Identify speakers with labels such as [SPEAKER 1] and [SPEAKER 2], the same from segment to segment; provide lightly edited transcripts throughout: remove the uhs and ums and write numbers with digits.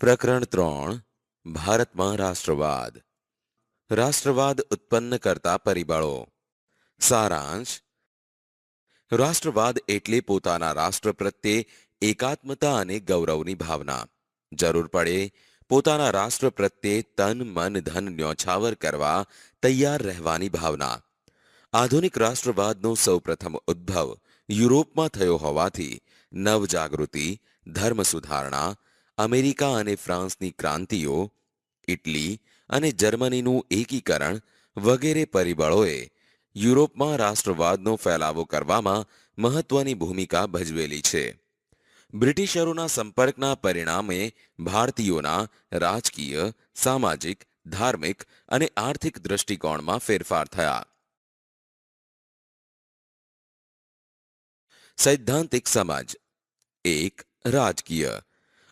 [SPEAKER 1] પ્રકરણ 3 ભારતમાં રાષ્ટ્રવાદ. રાષ્ટ્રવાદ ઉત્પન્ન કરતા પરિબળો. સારાંશ. રાષ્ટ્રવાદ એટલે પોતાના રાષ્ટ્ર પ્રત્યે એકાત્મતા અને ગૌરવની ભાવના. જરૂર પડે પોતાના રાષ્ટ્ર પ્રત્યે તન મન ધન ન્યોછાવર કરવા તૈયાર રહેવાની ભાવના. આધુનિક રાષ્ટ્રવાદનો સૌપ્રથમ ઉદ્ભવ યુરોપમાં થયો હોવાથી નવજાગૃતિ, ધર્મ સુધારણા, અમેરિકા અને ફ્રાન્સની ક્રાંતિઓ, ઇટલી અને જર્મનીનું એકીકરણ વગેરે પરિબળોએ યુરોપમાં રાષ્ટ્રવાદનો ફેલાવો કરવામાં મહત્વની ભૂમિકા ભજવેલી છે. બ્રિટિશરોના સંપર્કના પરિણામે ભારતીયોના રાજકીય, સામાજિક, ધાર્મિક અને આર્થિક દૃષ્ટિકોણમાં ફેરફાર થયા. સૈદ્ધાંતિક સમજ. 1. રાજકીય.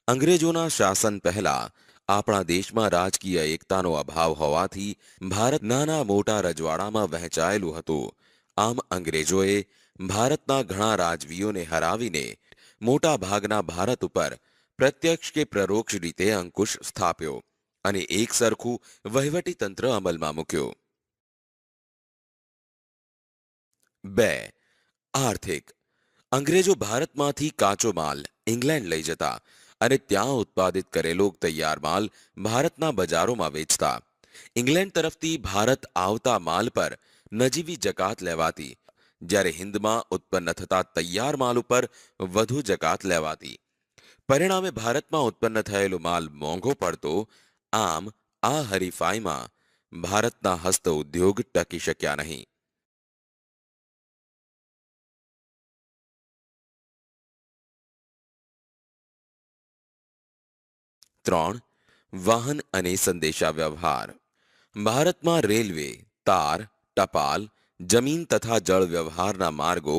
[SPEAKER 1] અંગ્રેજોના શાસન પહેલા આપણા દેશમાં રાજકીય એકતાનો અભાવ હોવાથી ભારત નાના મોટા રજવાડામાં વહેંચાયેલું હતું. આમ અંગ્રેજોએ ભારતના ઘણા રાજવીઓને હરાવીને મોટા ભાગના ભારત ઉપર પ્રત્યક્ષ કે પરોક્ષ રીતે અંકુશ સ્થાપ્યો અને એક સરખું વહીવટી તંત્ર અમલમાં મૂક્યો. 2. આર્થિક. અંગ્રેજો ભારતમાંથી કાચો માલ ઇંગ્લેન્ડ લઈ જતા અને ત્યાં ઉત્પાદિત કરેલો તૈયાર માલ ભારતના બજારોમાં વેચતા. ઇંગ્લેન્ડ તરફથી ભારત આવતા માલ પર નજીવી જકાત લેવાતી, જ્યારે હિન્દમાં ઉત્પન્ન થતા તૈયાર માલ ઉપર વધુ જકાત લેવાતી. પરિણામે ભારતમાં ઉત્પન્ન થયેલો માલ મોંઘો પડતો. આમ આ હરીફાઈમાં ભારતના હસ્ત ઉદ્યોગ ટકી શક્યા નહીં. 3. વાહન અને સંદેશા વ્યવહાર. ભારતમાં રેલવે, તાર, ટપાલ, જમીન તથા જળ વ્યવહારના માર્ગો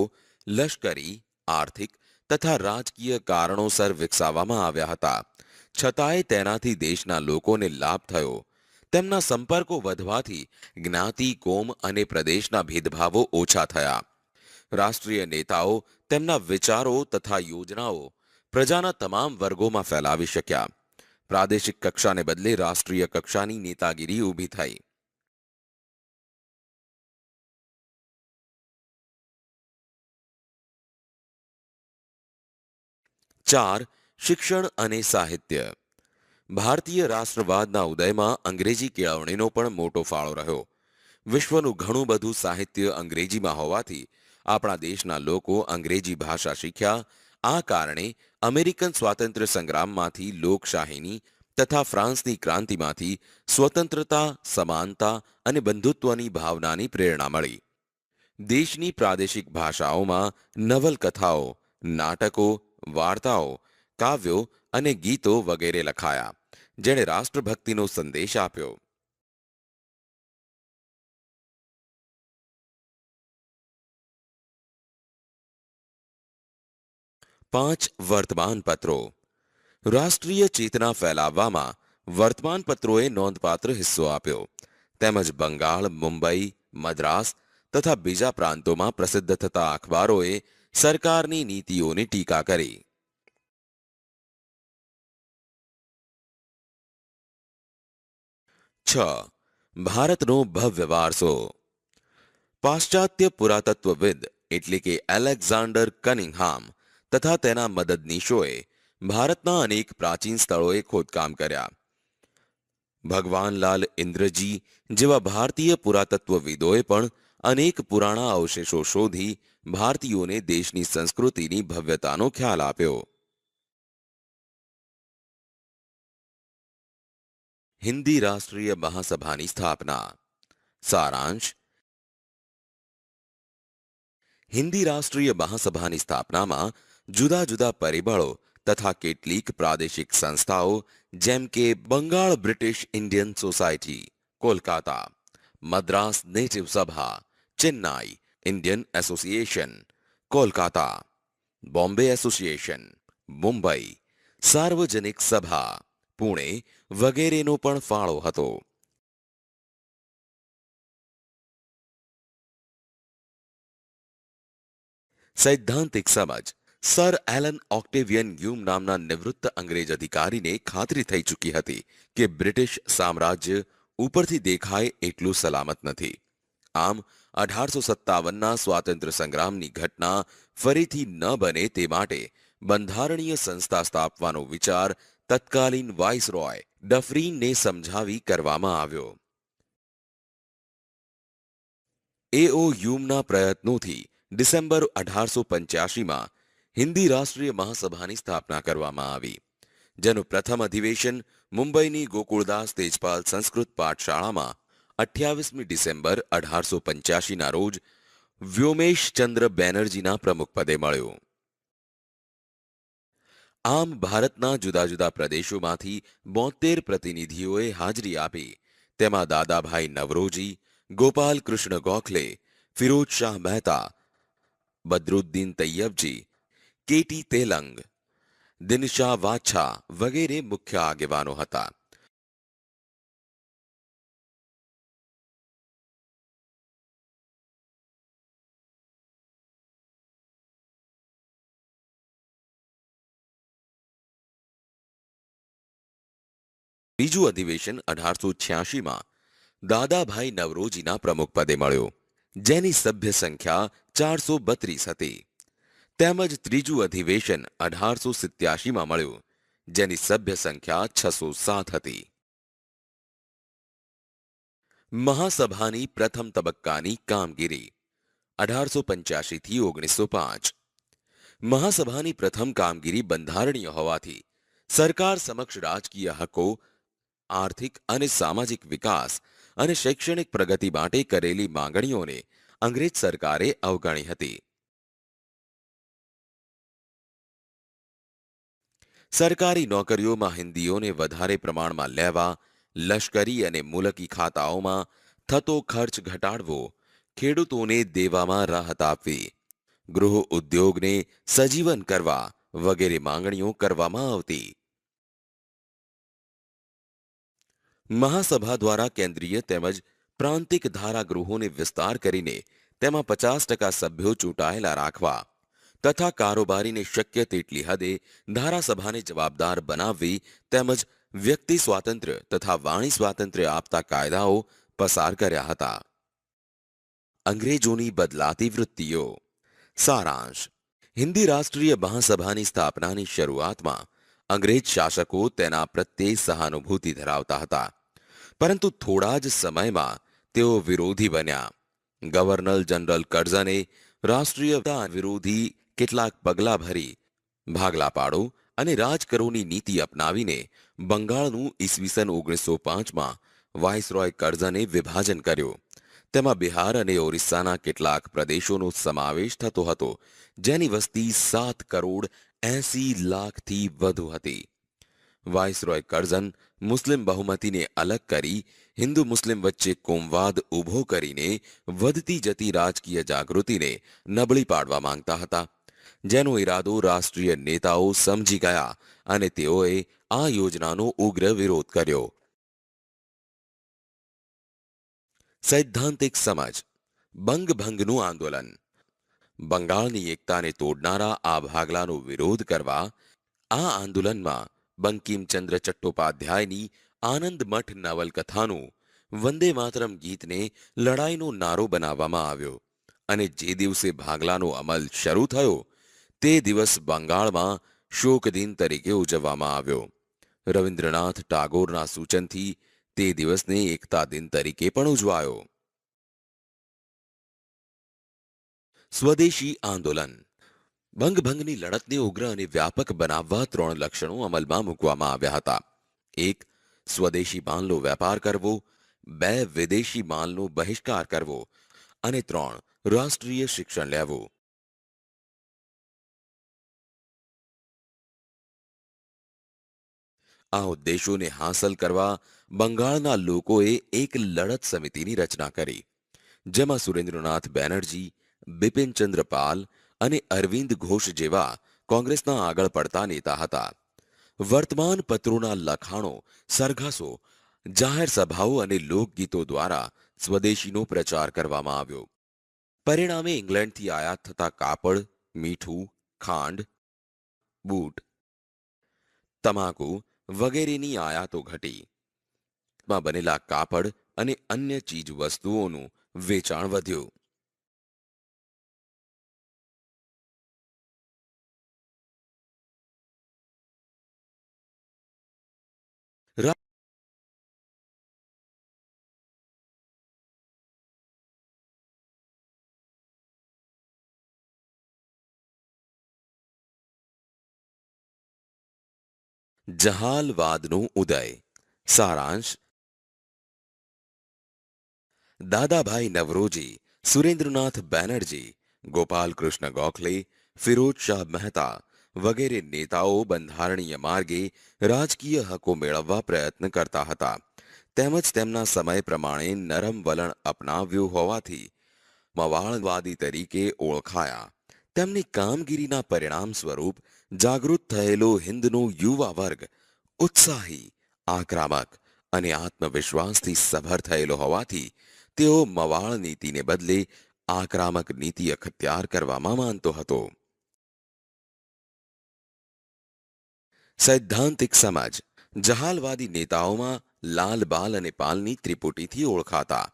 [SPEAKER 1] લશ્કરી, આર્થિક તથા રાજકીય કારણોસર વિકસાવવામાં આવ્યા હતા. છતાંય તેનાથી દેશના લોકોને લાભ થયો. તેમના સંપર્કો વધવાથી જ્ઞાતિ, કોમ અને પ્રદેશના ભેદભાવો ઓછા થયા. રાષ્ટ્રીય નેતાઓ તેમના વિચારો તથા યોજનાઓ પ્રજાના તમામ વર્ગોમાં ફેલાવી શક્યા. પ્રાદેશિક કક્ષાને બદલે રાષ્ટ્રીય કક્ષાની નેતાગીરી ઊભી થઈ. 4. શિક્ષણ અને સાહિત્ય. ભારતીય રાષ્ટ્રવાદના ઉદયમાં અંગ્રેજી કેળવણીનો પણ મોટો ફાળો રહ્યો. વિશ્વનું ઘણું બધું સાહિત્ય અંગ્રેજીમાં હોવાથી આપણા દેશના લોકો અંગ્રેજી ભાષા શીખ્યા. આ કારણે અમેરિકન સ્વાતંત્ર્ય સંગ્રામમાંથી લોકશાહીની તથા ફ્રાન્સની ક્રાંતિમાંથી સ્વતંત્રતા, સમાનતા અને બંધુત્વની ભાવનાની પ્રેરણા મળી. દેશની પ્રાદેશિક ભાષાઓમાં નવલકથાઓ, નાટકો, વાર્તાઓ, કાવ્યો અને ગીતો વગેરે લખાયા, જેણે રાષ્ટ્રભક્તિનો સંદેશ આપ્યો. 5. વર્તમાનપત્રો. રાષ્ટ્રીય ચેતના ફેલાવવામાં વર્તમાનપત્રોએ નોંધપાત્ર હિસ્સો આપ્યો. તેમજ બંગાળ, મુંબઈ, મદ્રાસ તથા બીજા પ્રાંતોમાં પ્રસિદ્ધ થતા અખબારોએ સરકારની નીતિઓની ટીકા કરી. 6. ભારતનો ભવ્ય વારસો. પાશ્ચાત્ય પુરાતત્વવિદ એટલે કે એલેક્ઝાન્ડર કનિંઘહામ તથા તેના મદદનીશોએ ભારતના અનેક પ્રાચીન સ્થળોએ ખોદકામ કર્યા. ભગવાનલાલ ઇન્દ્રજી જેવા ભારતીય પુરાતત્વવિદોએ પણ અનેક પુરાણા અવશેષો શોધી ભારતીયોને દેશની સંસ્કૃતિની ભવ્યતાનો ખ્યાલ આપ્યો. હિન્દી રાષ્ટ્રીય મહાસભાની સ્થાપના. સારાંશ. હિન્દી રાષ્ટ્રીય મહાસભાની સ્થાપનામાં જુદા જુદા પરિબળો તથા કેટલીક પ્રાદેશિક સંસ્થાઓ જેમ કે Bengal British Indian society, Kolkata, Madras native Sabha, Chennai Indian association, Kolkata, Bombay association, Mumbai Sarvajanik Sabha, Pune વગેરેનો પણ ફાળો હતો. સૈદ્ધાંતિક સમજ. સર એલન ઓક્ટેવિયન હ્યુમ નામના નિવૃત્ત અંગ્રેજ અધિકારીને ખાતરી થઈ ચૂકી હતી કે બ્રિટિશ સામ્રાજ્ય ઉપરથી દેખાય એટલું સલામત નથી. આમ 1857ના સ્વાતંત્ર્ય સંગ્રામની ઘટના ફરીથી ન બને તે માટે બંધારણીય સંસ્થા સ્થાપવાનો વિચાર તત્કાલીન વાઇસરોય ડફરીનને સમજાવી કરવામાં આવ્યો. એઓ હ્યુમના પ્રયત્નોથી ડિસેમ્બર 1885માં હિન્દી રાષ્ટ્રીય મહાસભાની સ્થાપના કરવામાં આવી, જેનું પ્રથમ અધિવેશન મુંબઈની ગોકુળદાસ તેજપાલ સંસ્કૃત પાઠશાળામાં 28મી ડિસેમ્બર 1885ના રોજ વ્યોમેશચંદ્ર બેનર્જીના પ્રમુખપદે મળ્યું. આમ ભારતના જુદા જુદા પ્રદેશોમાંથી 72 પ્રતિનિધિઓએ હાજરી આપી. તેમાં દાદાભાઈ નવરોજી, ગોપાલ કૃષ્ણ ગોખલે, ફિરોજ શાહ મહેતા, બદરુદ્દીન તૈયબજી, કેટી તેલંગ, દિનશા વાછા વગેરે મુખ્ય આગેવાનો હતા. બીજું અધિવેશન 1886માં દાદાભાઈ નવરોજીના પ્રમુખપદે મળ્યો, જેની સભ્ય સંખ્યા 432 હતી. તેમજ ત્રીજું અધિવેશન 1887માં મળ્યું, જેની સભ્ય સંખ્યા 607 હતી. મહાસભાની પ્રથમ તબક્કાની કામગીરી 1885 થી 1905. મહાસભાની પ્રથમ કામગીરી બંધારણીય હોવાથી સરકાર સમક્ષ રાજકીય હકો, આર્થિક અને સામાજિક વિકાસ અને શૈક્ષણિક પ્રગતિ માટે કરેલી માંગણીઓને અંગ્રેજ સરકારે અવગણી હતી. સરકારી નોકરીઓમાં હિન્દીઓને વધારે પ્રમાણમાં લેવા, લશ્કરી અને મુલકી ખાતાઓમાં થતો ખર્ચ ઘટાડવો, ખેડૂતોને દેવામાં રાહત આપવી, ગૃહ ઉદ્યોગને સજીવન કરવા વગેરે માંગણીઓ કરવામાં આવતી. મહાસભા દ્વારા કેન્દ્રીય તેમજ પ્રાંતિક ધારાગૃહોને વિસ્તાર કરીને તેમાં 50% સભ્યો ચૂંટાયેલા રાખવા તથા કારોબારીને શક્ય તેટલી હદે ધારાસભાને જવાબદાર બનાવવી તેમજ વ્યક્તિ સ્વાતંત્ર્ય તથા વાણી સ્વાતંત્ર્ય આપતા કાયદાઓ પસાર કર્યા હતા. અંગ્રેજોની બદલાતી વૃત્તિઓ. સારાંશ. હિન્દી રાષ્ટ્રીય મહાસભાની સ્થાપનાની શરૂઆતમાં અંગ્રેજ શાસકો તેના પ્રત્યે સહાનુભૂતિ ધરાવતા હતા, પરંતુ થોડા જ સમયમાં તેઓ વિરોધી બન્યા. ગવર્નર જનરલ કર્ઝને રાષ્ટ્રીયતા વિરોધી કેટલાક પગલાં ભરી ભાગલા પાડો અને રાજકરોની નીતિ અપનાવીને બંગાળનું ઈસવીસન 1905માં વાઇસરોય કર્ઝને વિભાજન કર્યું. તેમાં બિહાર અને ઓરિસ્સાના કેટલાક પ્રદેશોનો સમાવેશ થતો હતો, જેની વસ્તી 7,80,00,000થી વધુ હતી. વાઇસરોય કર્ઝન મુસ્લિમ બહુમતીને અલગ કરી હિન્દુ મુસ્લિમ વચ્ચે કોમવાદ ઊભો કરીને વધતી જતી રાજકીય જાગૃતિને નબળી પાડવા માંગતા હતા, જેનો ઈરાદો રાષ્ટ્રીય નેતાઓ સમજી ગયા અને તેઓએ આ યોજનાનો ઉગ્ર વિરોધ કર્યો. સૈદ્ધાંતિક સમજ. બંગભંગનું આંદોલન. બંગાળની એકતાને તોડનારા આ ભાગલાનો વિરોધ કરવા આ આંદોલનમાં બંકિમચંદ્ર ચટ્ટોપાધ્યાયની આનંદ મઠ નવલકથાનું વંદે માતરમ ગીતને લડાઈનો નારો બનાવવામાં આવ્યો અને જે દિવસે ભાગલાનો અમલ શરૂ થયો તે દિવસ બંગાળમાં શોક દિન તરીકે ઉજવવામાં આવ્યો. રવિન્દ્રનાથ ટાગોરના સૂચનથી તે દિવસને એકતા દિન તરીકે પણ ઉજવાયો. સ્વદેશી આંદોલન. બંગભંગની લડતને ઉગ્ર અને વ્યાપક બનાવવા 3 લક્ષણો અમલમાં મૂકવામાં આવ્યા હતા. 1. સ્વદેશી માલનો વેપાર કરવો. 2. વિદેશી માલનો બહિષ્કાર કરવો અને 3. રાષ્ટ્રીય શિક્ષણ લેવું. આ ઉદ્દેશોને હાંસલ કરવા બંગાળના લોકોએ એક લડત સમિતિની રચના કરી, જેમાં સુરેન્દ્રનાથ બેનર્જી, બિપિનચંદ્ર પાલ અને અરવિંદ ઘોષ જેવા કોંગ્રેસના આગળ પડતા નેતા હતા. વર્તમાન પત્રોના લખાણો, સરઘસો, જાહેર સભાઓ અને લોકગીતો દ્વારા સ્વદેશીનો પ્રચાર કરવામાં આવ્યો. પરિણામે ઇંગ્લેન્ડથી આયાત થતા કાપડ, મીઠું, ખાંડ, બૂટ, તમાકુ વગેરેની આયાતો ઘટી. માં બનેલા કાપડ અને અન્ય ચીજ વસ્તુઓનું વેચાણ વધ્યું. જહાલવાદનો ઉદય. સારાંશ: દાદાભાઈ નવરોજી, સુરેન્દ્રનાથ બેનર્જી, ગોપાલકૃષ્ણ ગોખલે, ફિરોજ શાહ મહેતા વગેરે નેતાઓ બંધારણીય માર્ગે રાજકીય હકો મેળવવા પ્રયત્ન કરતા હતા. તેમજ તેમના સમય પ્રમાણે નરમ વલણ અપનાવ્યું હોવાથી મવાળવાદી તરીકે ઓળખાયા. તેમની કામગીરીના પરિણામ સ્વરૂપ જાગૃત થયેલો હિન્દનો યુવા વર્ગ ઉત્સાહી, આક્રમક અને આત્મવિશ્વાસથી સભર થયેલો હોવાથી તેઓ મવાળ નીતિને બદલે આક્રમક નીતિ અખત્યાર કરવામાં માનતો હતો. સૈદ્ધાંતિક સમજ. જહાલવાદી નેતાઓમાં લાલ બાલ અને પાલની ત્રિપુટીથી ઓળખાતા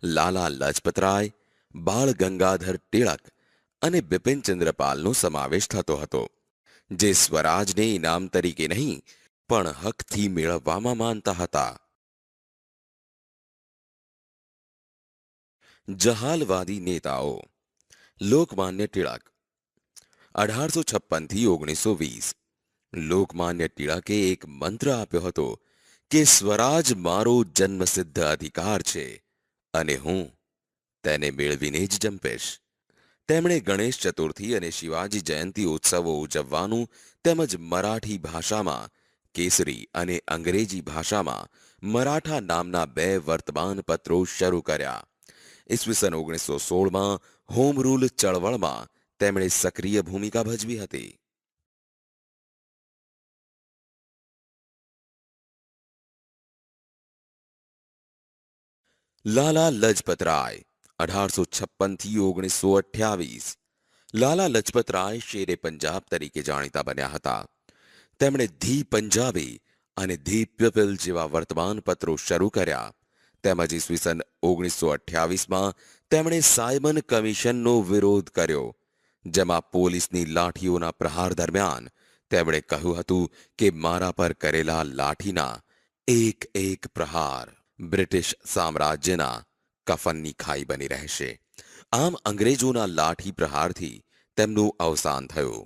[SPEAKER 1] લાલા લજપતરાય, બાળ ગંગાધર ટિળક અને બિપિનચંદ્ર પાલનો સમાવેશ થતો હતો, જે સ્વરાજને ઇનામ તરીકે નહીં પણ હકથી મેળવવામાં માનતા હતા. જહાલવાદી નેતાઓ. લોકમાન્ય ટિળક 1856 થી 1920. લોકમાન્ય ટિળકે એક મંત્ર આપ્યો હતો કે સ્વરાજ મારો જન્મસિદ્ધ અધિકાર છે અને હું તેને મેળવીને જ જંપીશ. તેમણે ગણેશ ચતુર્થી અને શિવાજી જયંતી ઉત્સવો ઉજવવાનું તેમજ મરાઠી ભાષામાં કેસરી અને અંગ્રેજી ભાષામાં મરાઠા નામના 2 વર્તમાનપત્રો શરૂ કર્યા. ઈસવીસન 1916માં હોમ રૂલ ચળવળમાં તેમણે સક્રિય ભૂમિકા ભજવી હતી. લાલા લજપતરાય 1856 થી 1928. લાલા લજપતરાય શેરે પંજાબ તરીકે જાણીતા બન્યા હતા. તેમણે ધી પંજાબી અને ધી પીપલ જેવા વર્તમાનપત્રો શરૂ કર્યા. તેમજ ઈસવીસન 1928માં તેમણે સાયમન કમિશનનો વિરોધ કર્યો, જેમાં પોલીસની લાઠીઓના પ્રહાર દરમિયાન તેમણે કહ્યું હતું કે મારા પર કરેલા લાઠીના એક એક પ્રહાર બ્રિટિશ સામ્રાજ્યના કફનની ખાઈ બની રહેશે. આમ અંગ્રેજોના લાઠી પ્રહારથી તેમનું અવસાન થયું.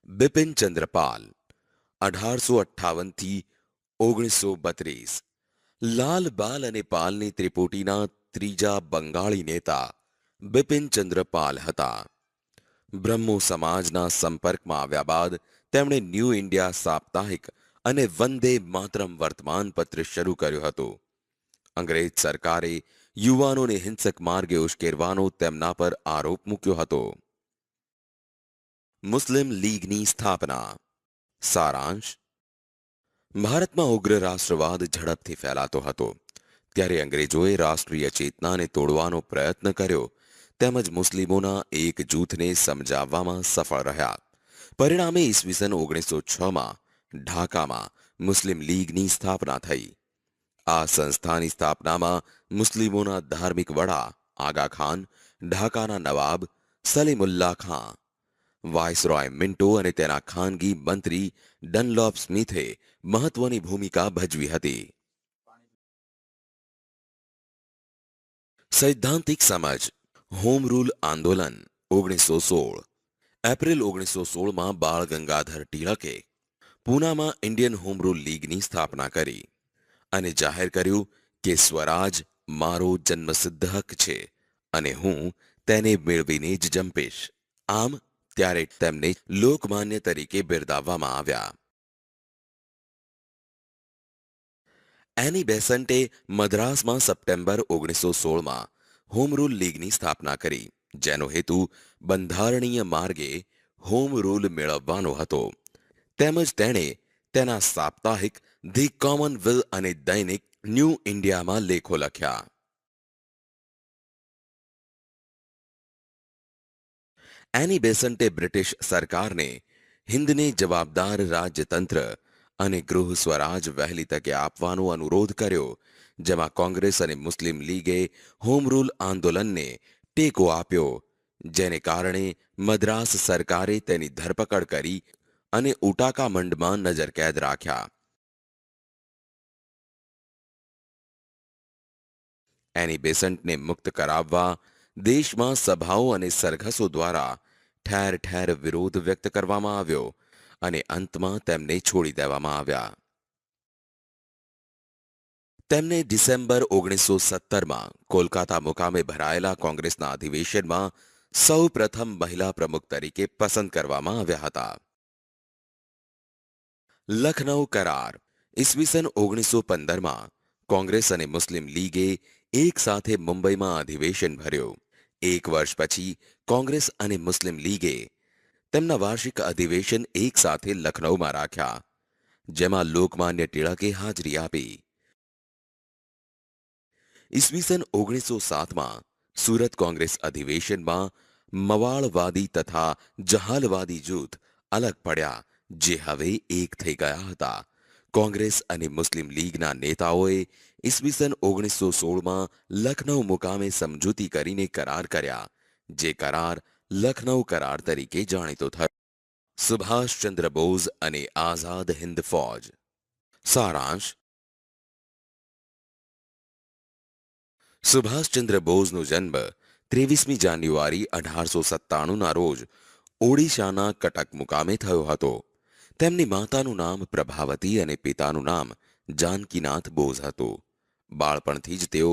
[SPEAKER 1] બિપિનચંદ્ર પાલ 1858 થી 1932. લાલ બાલ અને પાલની ત્રિપુટીના ત્રીજા બંગાળી નેતા બિપિનચંદ્ર પાલ હતા. બ્રહ્મો સમાજના સંપર્કમાં આવ્યા બાદ તેમણે ન્યૂ ઇન્ડિયા સાપ્તાહિક અને વંદે માતરમ વર્તમાનપત્ર શરૂ કર્યું હતું. અંગ્રેજ સરકારે યુવાનોને હિંસક માર્ગે ઉશ્કેરવાનો તેમના પર આરોપ મૂક્યો હતો. મુસ્લિમ લીગની સ્થાપના. સારાંશ: ભારતમાં ઉગ્ર રાષ્ટ્રવાદ ઝડપથી ફેલાતો હતો, ત્યારે અંગ્રેજોએ રાષ્ટ્રીય ચેતનાને તોડવાનો પ્રયત્ન કર્યો તેમજ મુસ્લિમોના એક જૂથને સમજાવવામાં સફળ રહ્યા. પરિણામે ઈસવીસન 1906માં ઢાકામાં મુસ્લિમ લીગની સ્થાપના થઈ. આ સંસ્થાની સ્થાપનામાં મુસ્લિમોના ધાર્મિક વડા આગા ખાન, ઢાકાના નવાબ સલીમુલ્લાહ ખાં, વાઇસરોય મિન્ટો અને તેના ખાનગી મંત્રી ડનલોપ સ્મિથે મહત્વની ભૂમિકા ભજવી હતી. સૈદ્ધાંતિક સમજ. હોમ રૂલ આંદોલન 1916. એપ્રિલ 1916માં બાળ ગંગાધર ટિળકે પૂનામાં ઇન્ડિયન હોમ રૂલ લીગની સ્થાપના કરી અને જાહેર કર્યું કે સ્વરાજ મારો જન્મસિદ્ધ હક છે અને હું તેને મેળવીને જ જંપીશ. આમ ત્યારે તેમને લોકમાન્ય તરીકે બિરદાવવામાં આવ્યા. એની બેસન્ટે મદ્રાસમાં સપ્ટેમ્બર 1916માં હોમ રૂલ લીગની સ્થાપના કરી, જેનો હેતુ બંધારણીય માર્ગે હોમ રૂલ મેળવવાનો હતો. તેમજ તેણે તેના સાપ્તાહિક ધી કોમનવેલ્થ અને દૈનિક ન્યૂ ઇન્ડિયામાં લેખો લખ્યા. એની બેસન્ટે બ્રિટિશ સરકારને હિન્દને જવાબદાર રાજ્યતંત્ર અને ગૃહ સ્વરાજ વહેલી તકે આપવાનો અનુરોધ કર્યો, જેમાં કોંગ્રેસ અને મુસ્લિમ લીગે હોમ રૂલ આંદોલનને ટેકો આપ્યો, જેને કારણે મદ્રાસ સરકારે તેની ધરપકડ કરી અને ઉટાકામંડમાં નજરકેદ રાખ્યા. એની બેસન્ટને મુક્ત કરાવવા દેશમાં સભાઓ અને સરઘસો દ્વારા ઠેર ઠેર વિરોધ વ્યક્ત કરવામાં આવ્યો અને અંતમાં તેમને છોડી દેવામાં આવ્યા. તેમને ડિસેમ્બર 1917માં કોલકાતા મુકામે ભરાયેલા કોંગ્રેસના અધિવેશનમાં સૌ પ્રથમ મહિલા પ્રમુખ તરીકે પસંદ કરવામાં આવ્યા હતા. લખનૌ કરાર. ઈસવીસન 1915માં કોંગ્રેસ અને મુસ્લિમ લીગે એક સાથે મુંબઈમાં અધિવેશન ભર્યો. એક વર્ષ પછી કોંગ્રેસ અને મુસ્લિમ લીગે તેમના વાર્ષિક અધિવેશન એક સાથે લખનૌમાં રાખ્યા, જેમાં લોકમાન્ય ટિળકે હાજરી આપી. ઈસવીસન 1907માં સુરત કોંગ્રેસ અધિવેશનમાં મવાળવાદી તથા જહાલવાદી જૂથ અલગ પડ્યા, જે હવે એક થઈ ગયા હતા. કોંગ્રેસ અને મુસ્લિમ લીગના નેતાઓએ ઈસવીસન 1916માં લખનૌ મુકામે સમજૂતી કરીને કરાર કર્યા, જે કરાર લખનૌ કરાર તરીકે જાણીતો થયો. સુભાષચંદ્ર બોઝ અને આઝાદ હિન્દ ફૌજ. સારાંશ. સુભાષચંદ્ર બોઝનો જન્મ 23મી જાન્યુઆરી 1897ના રોજ ઓડિશાના કટક મુકામે થયો હતો. તેમની માતાનું નામ પ્રભાવતી અને પિતાનું નામ જાનકીનાથ બોઝ હતું. બાળપણથી જ તેઓ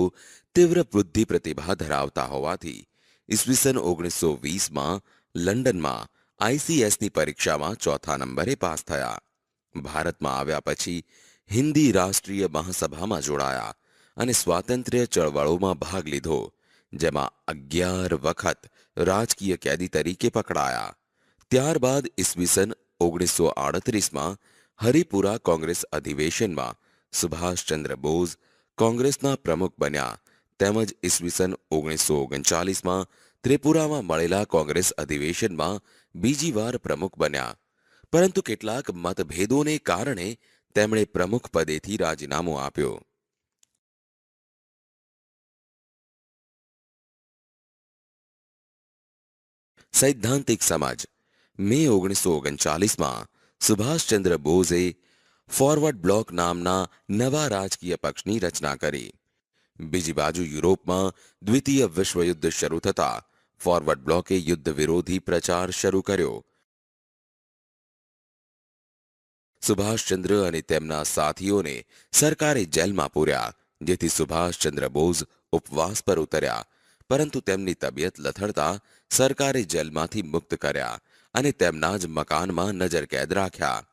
[SPEAKER 1] તીવ્ર બુદ્ધિ પ્રતિભા ધરાવતા હોવાથી ઈસવીસન 1920માં લંડનમાં આઈસીએસની પરીક્ષામાં ચોથા નંબરે પાસ થયા. ભારતમાં આવ્યા પછી હિન્દી રાષ્ટ્રીય મહાસભામાં જોડાયા અને સ્વાતંત્ર્ય ચળવળોમાં ભાગ લીધો, જેમાં 11 વખત રાજકીય કેદી તરીકે પકડાયા. ત્યારબાદ ઈસવીસન 1938માં હરિપુરા કોંગ્રેસ અધિવેશનમાં સુભાષચંદ્ર બોઝ કોંગ્રેસના પ્રમુખ બન્યા, તેમજ ઈસવીસન 1939માં ત્રિપુરામાં મળેલા કોંગ્રેસ અધિવેશનમાં બીજી વાર પ્રમુખ બન્યા, પરંતુ કેટલાક મતભેદોને કારણે તેમણે પ્રમુખ પદેથી રાજીનામું આપ્યું. સૈદ્ધાંતિક સમજ. મે 1939માં સુભાષચંદ્ર બોઝે ફોરવર્ડ બ્લોક નામના નવા રાજકીય પક્ષની રચના કરી. બીજી બાજુ યુરોપમાં દ્વિતીય વિશ્વયુદ્ધ શરૂ થતા ફોરવર્ડ બ્લોકે યુદ્ધ વિરોધી પ્રચાર શરૂ કર્યો. સુભાષચંદ્ર અને તેમના સાથીઓને સરકારે જેલમાં પૂર્યા, જેથી સુભાષચંદ્ર બોઝ ઉપવાસ પર ઉતર્યા, પરંતુ તેમની તબિયત લથડતા સરકારે જેલમાંથી મુક્ત કર્યા અને તેમના જ મકાનમાં નજરકેદ રાખ્યા.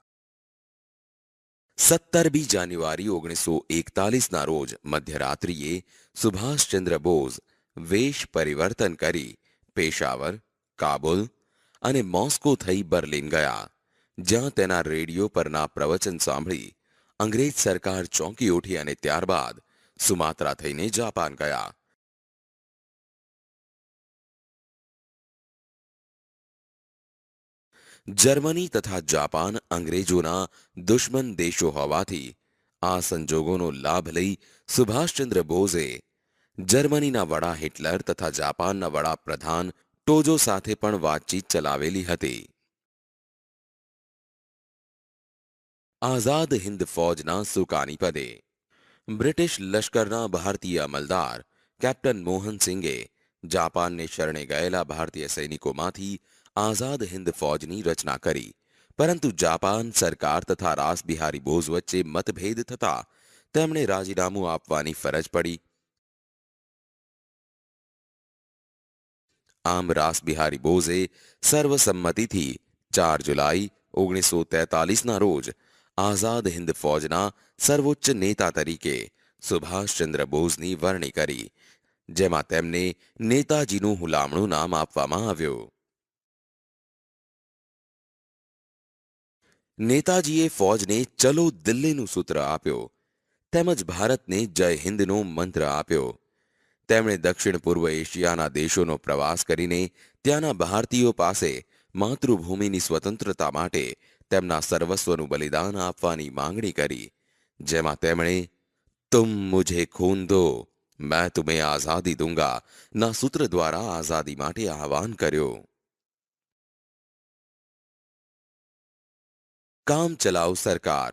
[SPEAKER 1] 17મી જાન્યુઆરી 1941ના રોજ મધ્યરાત્રિએ સુભાષચંદ્ર બોઝ વેશ પરિવર્તન કરી પેશાવર, કાબુલ અને મોસ્કો થઈ બર્લિન ગયા, જ્યાં તેના રેડિયો પરના પ્રવચન સાંભળી અંગ્રેજ સરકાર ચોંકી ઉઠી અને ત્યારબાદ સુમાત્રા થઈને જાપાન ગયા. જર્મની તથા જાપાન અંગ્રેજોના દુશ્મન દેશો હોવાથી આ સંજોગોનો લાભ લઈ સુભાષચંદ્ર બોઝે જર્મનીના વડા હિટલર તથા જાપાનના વડાપ્રધાન ટોજો સાથે પણ વાતચીત ચલાવેલી હતી. આઝાદ હિન્દ ફૌજના સુકાની પદે. બ્રિટિશ લશ્કરના ભારતીય અમલદાર કેપ્ટન મોહનસિંગે જાપાનને શરણે ગયેલા ભારતીય સૈનિકોમાંથી આઝાદ હિન્દ ફૌજની રચના કરી, પરંતુ જાપાન સરકાર તથા રાસબિહારી બોઝ વચ્ચે મતભેદ થતા તેમણે રાજીનામું આપવાની ફરજ પડી. આમ રાસબિહારી બોઝે સર્વસંમતિથી 4 જુલાઈ 1943ના રોજ આઝાદ હિન્દ ફૌજના સર્વોચ્ચ નેતા તરીકે સુભાષચંદ્ર બોઝની વરણી કરી, જેમાં તેમને નેતાજીનું હુલામણું નામ આપવામાં આવ્યું. નેતાજીએ ફૌજને ચલો દિલ્હીનું સૂત્ર આપ્યો, તેમજ ભારતને જય હિન્દનો મંત્ર આપ્યો. તેમણે દક્ષિણ પૂર્વ એશિયાના દેશોનો પ્રવાસ કરીને ત્યાંના ભારતીયો પાસે માતૃભૂમિની સ્વતંત્રતા માટે તેમના સર્વસ્વનું બલિદાન આપવાની માંગણી કરી, જેમાં તેમણે तुम मुझे खून दो मैं तुम्हें आजादी दूंगा ના સૂત્ર દ્વારા આઝાદી માટે આહવાન કર્યું. કામચલાઉ સરકાર.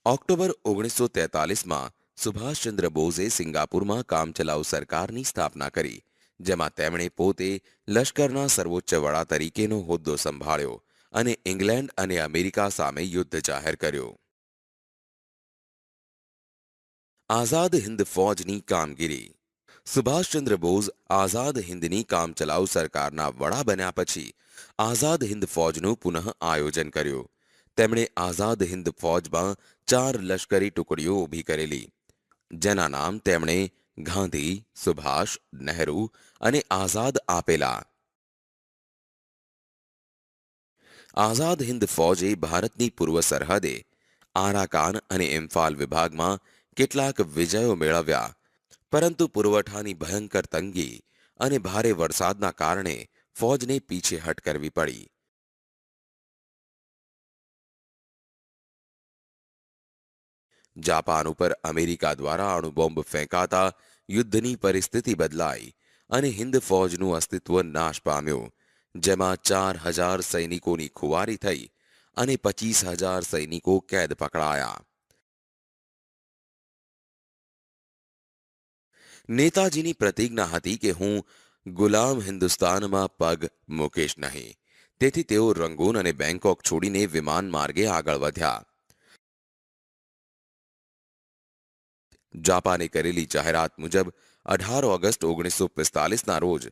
[SPEAKER 1] ઓક્ટોબર 1943માં સુભાષચંદ્ર બોઝે સિંગાપુરમાં કામચલાઉ સરકારની સ્થાપના કરી, જેમાં તેમણે પોતે લશ્કરના સર્વોચ્ચ વડા તરીકેનો હોદ્દો સંભાળ્યો અને ઇંગ્લેન્ડ અને અમેરિકા સામે યુદ્ધ જાહેર કર્યું. આઝાદ હિંદ ફૌજની કામગીરી. સુભાષચંદ્ર બોઝ આઝાદ હિંદની કામચલાઉ સરકારના વડા બન્યા પછી આઝાદ હિંદ ફૌજનું પુનઃ આયોજન કર્યું. તેમણે આઝાદ હિંદ ફૌજમાં 4 લશ્કરી ટુકડીઓ ઊભી કરેલી, જેના નામ તેમણે ગાંધી, સુભાષ, નહેરુ અને આઝાદ આપેલા. આઝાદ હિંદ ફૌજે ભારતની પૂર્વ સરહદે આરાકાન અને ઇમ્ફાલ વિભાગમાં કેટલાક વિજયો મેળવ્યા, પરંતુ પુરવઠાની ભયંકર તંગી અને ભારે વરસાદના કારણે ફૌજને પીછેહટ કરવી પડી. જાપાન ઉપર અમેરિકા દ્વારા અણુબોમ્બ ફેંકાતા યુદ્ધની પરિસ્થિતિ બદલાઈ અને હિંદ ફૌજનું અસ્તિત્વ નાશ પામ્યું, જેમાં 4,000 સૈનિકોની ખુવારી થઈ અને 25,000 સૈનિકો કેદ પકડાયા. નેતાજીની પ્રતિજ્ઞા હતી કે હું ગુલામ હિન્દુસ્તાનમાં પગ મૂકીશ નહીં. તેથી તેઓ રંગૂન અને બેંકોક છોડીને વિમાન માર્ગે આગળ વધ્યા. જાપાને કરેલી જાહેરાત મુજબ 18 ઓગસ્ટ 1945ના રોજ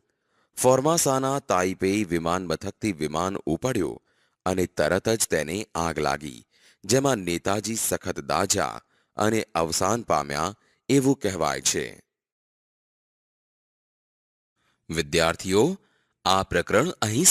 [SPEAKER 1] ફોર્માસાના તાઇપેઈ વિમાન મથકથી વિમાન ઉપડ્યું અને તરત જ તેને આગ લાગી, જેમાં નેતાજી સખત દાઝ્યા અને અવસાન પામ્યા એવું કહેવાય છે. વિદ્યાર્થીઓ, આ પ્રકરણ અહીં